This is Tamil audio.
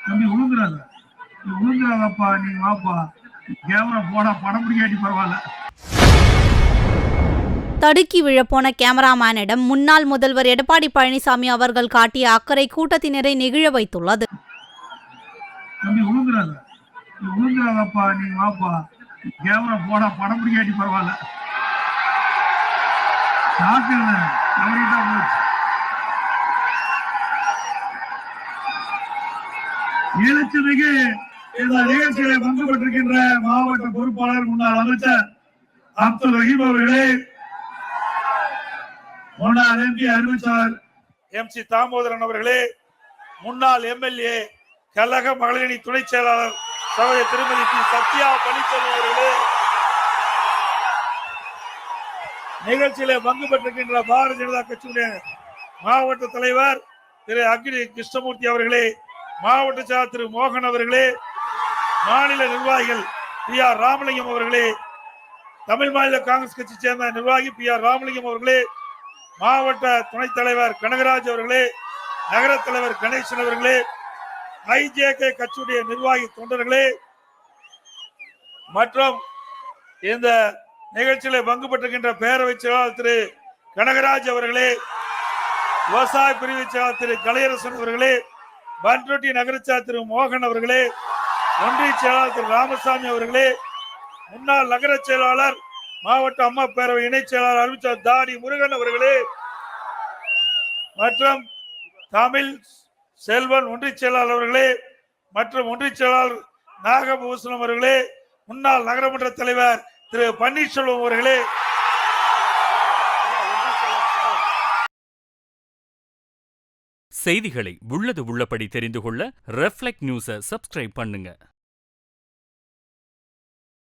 தம்பி உழுங்குறாங்க, நீ உழுங்குறாங்கப்பா, நீ வாப்பா, கேமரா போடா, படம் பிடிக்காட்டி பரவாயில்ல. தடுக்கி விழப்போன கேமராமேனிடம் முன்னாள் முதல்வர் எடப்பாடி பழனிசாமி அவர்கள் காட்டிய அக்கறை கூட்டத்தினரை நெகிழ வைத்துள்ளது. தம்பி உழுங்குறாங்க, நீ உழுங்குறாங்கப்பா, நீ வாப்பா, கேமரா போடா, படம் பிடிக்காட்டி பரவாயில்ல. எழுச்சிமிகு இந்த நிகழ்ச்சியில பங்கு பெற்றிருக்கின்ற மாவட்ட பொறுப்பாளர் முன்னாள் அமைச்சர் அப்துல் ரஹீம் அவர்களே, முன்னாள் எம்பி அறிவிச்சார் MC தாமோதரன் அவர்களே, முன்னாள் MLA கழக மகளிரணி துணை செயலாளர் சகோதரி திருமதி பி சத்யா பழனிசாமி அவர்களே, நிகழ்ச்சியில பங்கு பெற்றிருக்கின்ற பாரதிய ஜனதா கட்சியுடைய மாவட்ட தலைவர் திரு அக்னி கிருஷ்ணமூர்த்தி அவர்களே, மாவட்ட செயலாளர் திரு மோகன் அவர்களே, மாநில நிர்வாகிகள் PR ராமலிங்கம் அவர்களே, தமிழ் மாநில காங்கிரஸ் கட்சி சேர்ந்த நிர்வாகி PR ராமலிங்கம் அவர்களே, மாவட்ட துணைத் தலைவர் கனகராஜ் அவர்களே, நகர தலைவர் கணேசன் அவர்களே, IJK கட்சியுடைய நிர்வாகி தொண்டர்களே மற்றும் இந்த நிகழ்ச்சியில பங்கு பெற்றிருக்கின்ற பேரவை செயலாளர் திரு கனகராஜ் அவர்களே, விவசாய பிரிவு செயலாளர் திரு கலையரசன் அவர்களே, பன்ருட்டி நகரச்சார் திரு மோகன் அவர்களே, ஒன்றிய செயலாளர் திரு ராமசாமி அவர்களே, முன்னாள் நகர செயலாளர் மாவட்ட அம்மா பேரவை இணை செயலாளர் அறிவிச்சார் தாடி முருகன் அவர்களே மற்றும் தமிழ் செல்வன் ஒன்றிய செயலாளர் அவர்களே மற்றும் ஒன்றிய செயலாளர் நாகபூசணம் அவர்களே, முன்னாள் நகரமன்ற தலைவர் திரு பன்னீர்செல்வம் அவர்களே, செய்திகளை உள்ளது உள்ளபடி தெரிந்து கொள்ள ரெஃப்ளெக்ட் நியூஸை சப்ஸ்கிரைப் பண்ணுங்க.